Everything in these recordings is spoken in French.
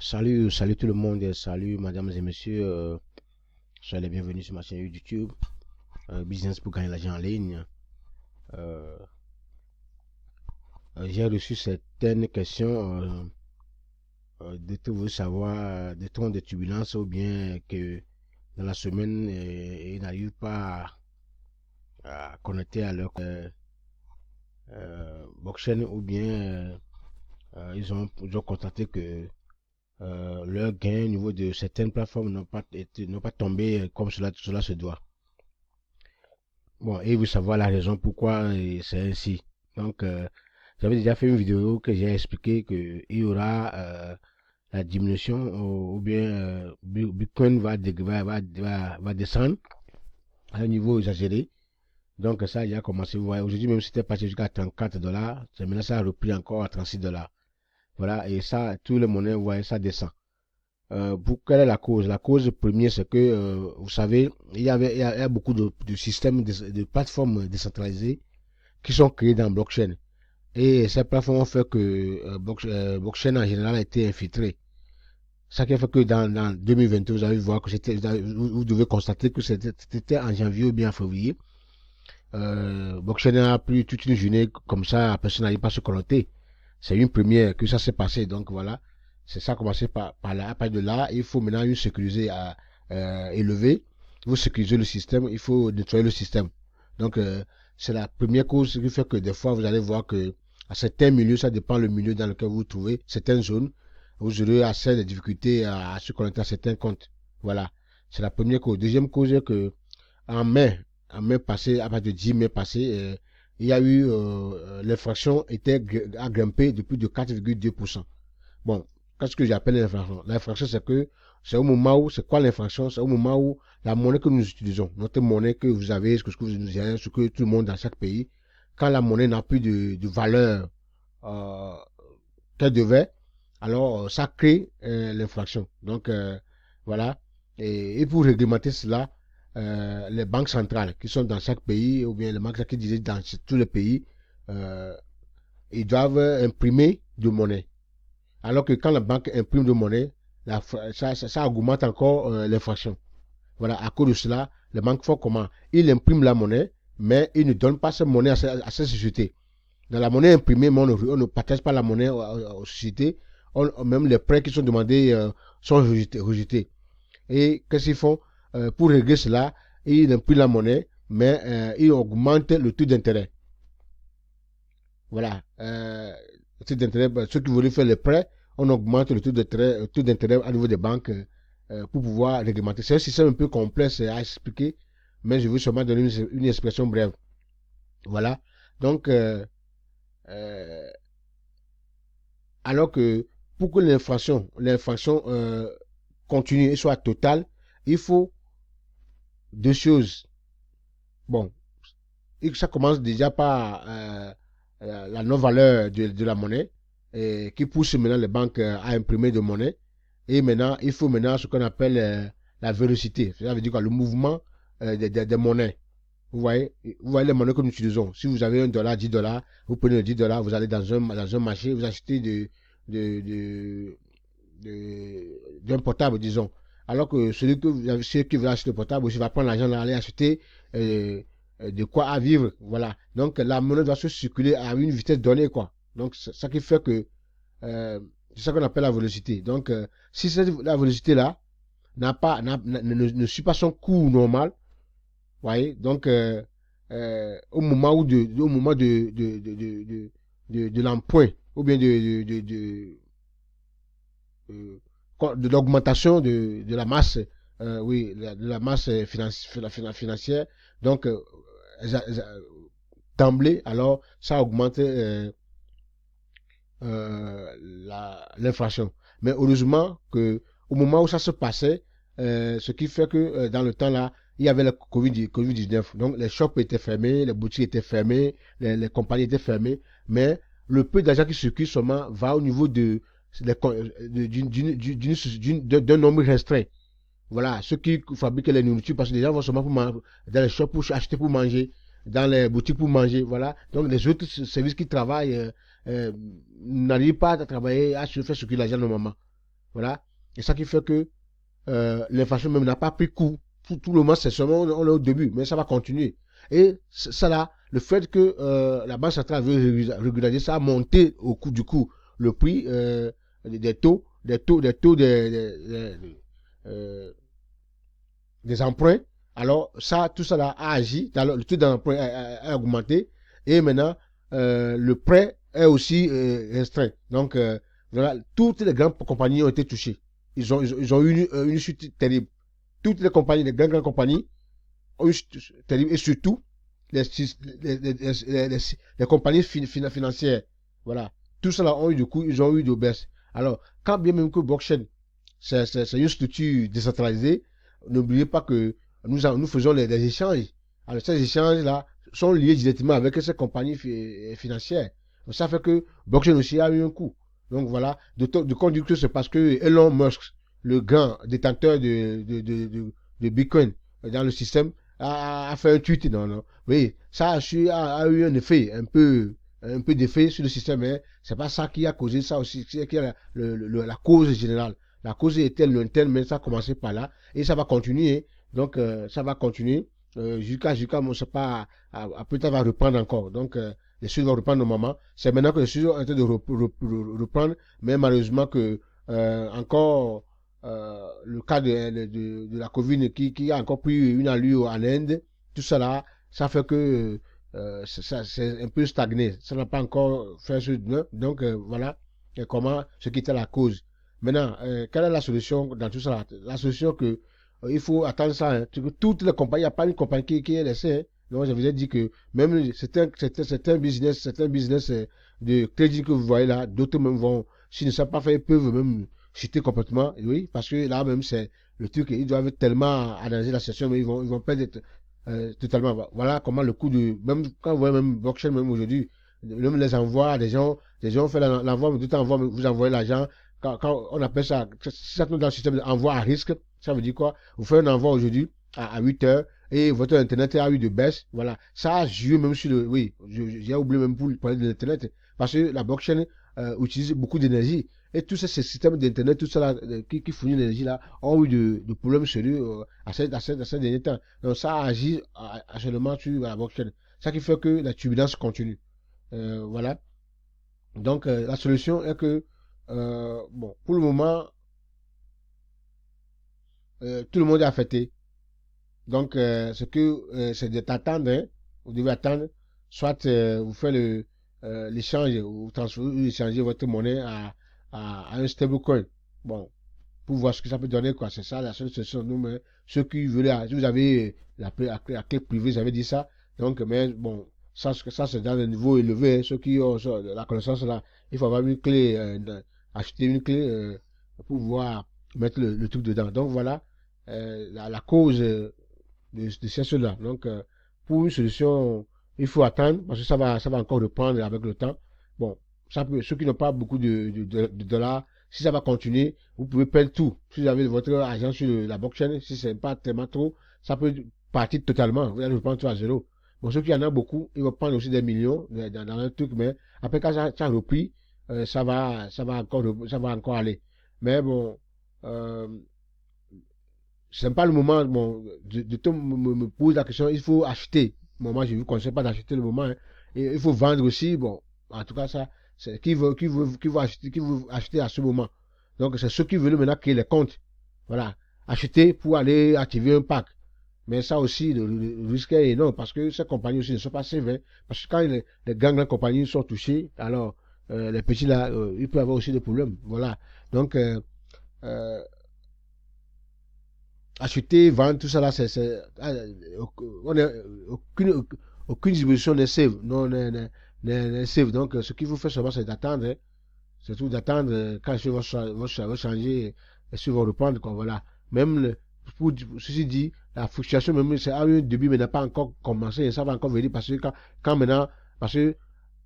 Salut tout le monde, salut mesdames et messieurs, soyez les bienvenus sur ma chaîne YouTube, Business pour gagner l'argent en ligne. Euh, j'ai reçu certaines questions de tout vous savoir, des temps de turbulence ou bien que dans la semaine, ils n'arrivent pas à connecter à leur blockchain ou bien ils ont constaté que leurs gains au niveau de certaines plateformes n'ont pas tombé comme cela se doit. Bon, et vous savoir la raison pourquoi c'est ainsi. Donc, j'avais déjà fait une vidéo que j'ai expliqué qu'il y aura la diminution ou bien Bitcoin va descendre à un niveau exagéré. Donc, ça a déjà commencé. Vous voyez, aujourd'hui même, c'était passé jusqu'à 34 dollars. Maintenant, ça a repris encore à 36 dollars. Voilà, et ça, tous les monnaies, vous voyez, ça descend. Pour quelle est la cause? La cause première, c'est que, vous savez, il y a beaucoup de systèmes, de plateformes décentralisées qui sont créées dans blockchain. Et ces plateformes ont fait que blockchain en général a été infiltré. Ça qui a fait que dans 2022, vous allez voir que vous devez constater que c'était en janvier ou bien en février. Blockchain a pris toute une journée comme ça, personne n'arrive pas à se connecter. C'est une première que ça s'est passé. Donc voilà, c'est ça a commencé par là. À partir de là, il faut maintenant une sécurité élevée. Il faut sécuriser le système, il faut nettoyer le système. Donc c'est la première cause qui fait que des fois vous allez voir que à certains milieux, ça dépend le milieu dans lequel vous vous trouvez, certaines zones, vous aurez assez de difficultés à se connecter à certains comptes. Voilà, c'est la première cause. Deuxième cause est que en mai, en mai passé, à partir de 10 mai passé, il y a eu l'infraction a grimpé de plus de 4,2%. Bon, qu'est-ce que j'appelle l'infraction? L'infraction, c'est que c'est au moment où, c'est quoi l'infraction? C'est au moment où la monnaie que nous utilisons, notre monnaie que vous avez, ce que vous avez, ce que tout le monde dans chaque pays, quand la monnaie n'a plus de valeur euh, qu'elle devait, alors ça crée l'infraction. Donc voilà. Et pour réglementer cela, les banques centrales qui sont dans chaque pays, ou bien les banques qui dirigent dans tous les pays, euh, ils doivent imprimer de monnaie. Alors que quand la banque imprime de monnaie, ça augmente encore l'inflation. Voilà, à cause de cela, les banques font comment? Ils impriment la monnaie, mais ils ne donnent pas cette monnaie à ces sociétés. Dans la monnaie imprimée, on ne partage pas la monnaie aux sociétés. Même les prêts qui sont demandés sont rejetés. Et qu'est-ce qu'ils font? Pour régler cela, ils n'ont plus la monnaie, mais ils augmentent le taux d'intérêt. Voilà. Le taux d'intérêt, ceux qui voulaient faire les prêts, on augmente le taux d'intérêt à niveau des banques pour pouvoir réglementer. C'est un système un peu complexe à expliquer, mais je vais seulement donner une expression brève. Voilà. Donc, euh, alors que pour que l'inflation continue et soit totale, il faut deux choses. Bon, et ça commence déjà par la non-valeur de la monnaie qui pousse maintenant les banques à imprimer de monnaie. Et maintenant, il faut maintenant ce qu'on appelle la vélocité. Ça veut dire quoi? Le mouvement des monnaies. Vous voyez les monnaies que nous utilisons. Si vous avez un dollar, 10 dollars, vous prenez le 10 dollars, vous allez dans un marché, vous achetez de, de, d'un portable, disons. Alors que celui qui veut acheter le portable aussi va prendre l'argent d'aller acheter de quoi à vivre. Voilà. Donc la monnaie doit se circuler à une vitesse donnée, quoi. Donc c'est ça qui fait que c'est ça qu'on appelle la vélocité. Donc si la vélocité-là ne suit pas son cours normal, voyez, donc au moment au moment de l'emprunt ou bien de l'augmentation de la masse, oui, de la masse financière. Donc, d'emblée, alors, ça augmente l'inflation. Mais heureusement que au moment où ça se passait, ce qui fait que dans le temps là, il y avait le Covid-19. Donc, les shops étaient fermés, les boutiques étaient fermées, les compagnies étaient fermées. Mais le peu d'argent qui circule seulement va au niveau d'un nombre restreint. Voilà, ceux qui fabriquent les nourritures, parce que les gens vont seulement dans les shops pour acheter pour manger, dans les boutiques pour manger, voilà. Donc les autres services qui travaillent n'arrivent pas à travailler, à se faire circuler l'argent normalement. Voilà. Et ça qui fait que l'inflation même n'a pas pris coup. Tout le monde, c'est seulement on est au début, mais ça va continuer. Et ça là, le fait que la Banque centrale veut régulariser, ça a monté au coût du coup le prix euh, des emprunts. Alors ça, tout ça là a agi, le taux d'emprunt a augmenté et maintenant le prêt est aussi restreint. Donc voilà, toutes les grandes compagnies ont été touchées. Ils ont eu une chute terrible. Toutes les compagnies, les grandes compagnies ont eu une chute terrible et surtout les, les compagnies financières. Voilà. Tout cela ont eu du coup, ils ont eu de baisse. Alors, quand bien même que blockchain, c'est une structure décentralisée, n'oubliez pas que nous faisons des échanges. Alors, ces échanges-là sont liés directement avec ces compagnies financières. Donc, ça fait que blockchain aussi a eu un coût. Donc voilà, de conducteur, c'est parce que Elon Musk, le grand détenteur de Bitcoin dans le système, a fait un tweet. Non, non. Oui, ça a eu un effet, un peu d'effet sur le système, mais c'est pas ça qui a causé ça aussi, c'est qui est la cause générale. La cause était lointaine, mais ça a commencé par là et ça va continuer. Donc, ça va continuer jusqu'à, on ne sait pas, peut-être va reprendre encore. Donc, les choses vont reprendre normalement. C'est maintenant que les choses sont en train de reprendre, mais malheureusement que encore le cas de la Covid qui a encore pris une allure en Inde, tout ça là, ça fait que c'est un peu stagné. Ça n'a pas encore fait ce. Donc, voilà comment, ce qui était la cause. Maintenant, quelle est la solution dans tout ça? La solution que il faut attendre ça. Hein, que toutes les compagnies, il n'y a pas une compagnie qui est laissée. Hein. Donc, je vous ai dit que même c'est un business de crédit que vous voyez là. D'autres même vont, s'ils ne savent pas faire, ils peuvent même chuter complètement. Oui, parce que là même, c'est le truc, ils doivent tellement analyser la situation, mais ils vont perdre totalement. Voilà comment le coût de, même quand vous voyez même blockchain, même aujourd'hui, même les envois, des gens font l'envoi, mais tout envoi, vous envoyez l'argent. Quand on appelle ça, si ça tombe dans le système d'envoi à risque, ça veut dire quoi? Vous faites un envoi aujourd'hui à 8 heures et votre internet a eu de baisse. Voilà. Ça a joué même sur le, oui, j'ai oublié même pour parler de l'internet parce que la blockchain utilise beaucoup d'énergie. Et tous ces systèmes d'internet, tout ça là, qui fournit l'énergie là, ont eu de problèmes sérieux à ces derniers temps. Donc ça agit actuellement sur la blockchain. Ça qui fait que la turbulence continue. Voilà. Donc la solution est que, bon, pour le moment, tout le monde est affecté. Donc, c'est d'attendre, hein. Vous devez attendre. Soit vous faites l'échange, vous transférez, vous échangez votre monnaie à un stablecoin. Bon, pour voir ce que ça peut donner, quoi. C'est ça la seule solution. Nous, mais ceux qui veulent, si vous avez la clé privée, j'avais dit ça. Donc, mais bon, ça c'est dans le niveau élevé. Hein. Ceux qui ont la connaissance là, il faut avoir une clé, acheter une clé pour pouvoir mettre le truc dedans. Donc, voilà la cause de ces choses-là. Donc, pour une solution, il faut attendre parce que ça va encore reprendre avec le temps. Bon, ça peut, ceux qui n'ont pas beaucoup de dollars, si ça va continuer, vous pouvez perdre tout. Si vous avez votre argent sur la blockchain, si c'est pas tellement trop, ça peut partir totalement. Vous allez reprendre tout à zéro. Bon, ceux qui en ont beaucoup, ils vont prendre aussi des millions dans un truc, mais après quand ça a repris, ça va encore aller. Mais bon, euh, c'est pas le moment, bon, me pose la question, il faut acheter. Bon, moi, je ne vous conseille pas d'acheter le moment. Hein. Et il faut vendre aussi. Bon, en tout cas, ça, c'est qui veut acheter à ce moment. Donc, c'est ceux qui veulent maintenant créer les comptes. Voilà. Acheter pour aller activer un pack. Mais ça aussi, le risque est énorme parce que ces compagnies aussi ne sont pas safe. Hein. Parce que quand les grandes compagnies sont touchées, alors les petits là, ils peuvent avoir aussi des problèmes. Voilà. Donc, euh, acheter, vendre, tout ça là, on est, aucune disposition n'est safe. Non, n'est safe. Donc, ce qu'il faut faire seulement, c'est d'attendre. Hein. C'est tout d'attendre quand les choses vont changer, les choses vont reprendre. Quoi, voilà. Même, pour ceci dit, la fluctuation, même, c'est à un début, mais n'a pas encore commencé. Et ça va encore venir parce que quand maintenant, parce que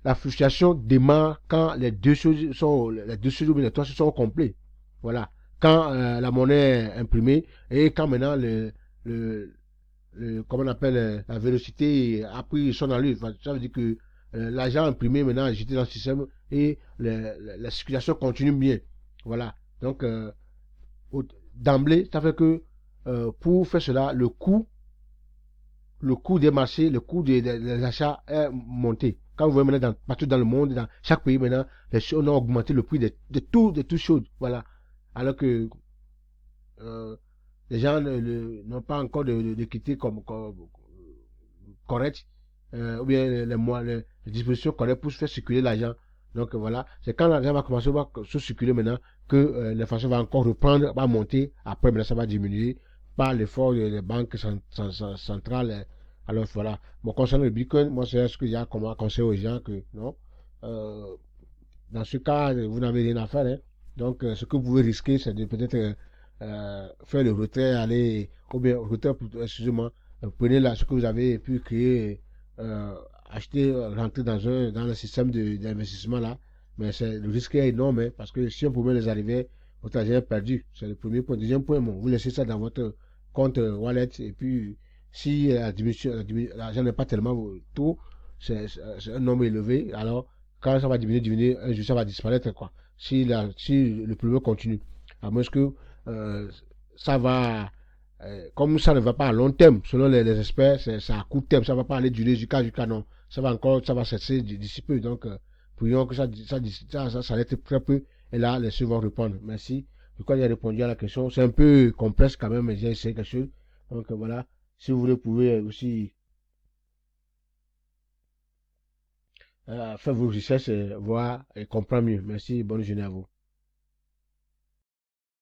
la fluctuation démarre quand les deux choses ou les trois choses sont complets. Voilà. Quand la monnaie est imprimée et quand maintenant le, comment on appelle, la vélocité a pris son allure. Enfin, ça veut dire que l'argent imprimé maintenant est jeté dans le système et la circulation continue bien. Voilà. Donc, d'emblée, ça fait que pour faire cela, le coût des marchés, le coût des achats est monté. Quand vous voyez maintenant partout dans le monde, dans chaque pays maintenant, les choses ont augmenté le prix de toutes choses. Voilà. Alors que euh, les gens n'ont pas encore d'équité correcte, ou bien les dispositions correctes pour faire circuler l'argent. Donc voilà, c'est quand l'argent va commencer à se circuler maintenant que l'inflation va encore reprendre, va monter. Après, maintenant, ça va diminuer par l'effort des banques centrales. Alors voilà. Bon, concernant le Bitcoin, moi, c'est ce que j'ai comme conseil aux gens que non. Euh, Dans ce cas, vous n'avez rien à faire. Hein. Donc, ce que vous pouvez risquer, c'est de peut-être faire le retrait, aller, ou bien, retrait, excusez-moi, prenez là ce que vous avez pu créer, euh, acheter, rentrer dans le système d'investissement là. Mais le risque est énorme, hein, parce que si un problème les arrivait, votre argent est perdu. C'est le premier point. Deuxième point, bon, vous laissez ça dans votre compte wallet, et puis, si l'argent n'est pas tellement tôt, c'est un nombre élevé, alors quand ça va diminuer, un jour ça va disparaître, quoi. Si le problème continue. À moins que euh, ça va, comme ça ne va pas à long terme, selon les experts, c'est à court terme, ça ne va pas aller durer jusqu'à non. Ça va cesser d'ici peu. Donc, prions que ça s'arrête très peu, et là, les choses vont reprendre. Merci. Je crois que j'ai répondu à la question. C'est un peu complexe quand même, mais j'ai essayé quelque chose. Donc, voilà. Si vous voulez, vous pouvez aussi faire vos recherches, voir et comprendre mieux. Merci, bonne journée à vous.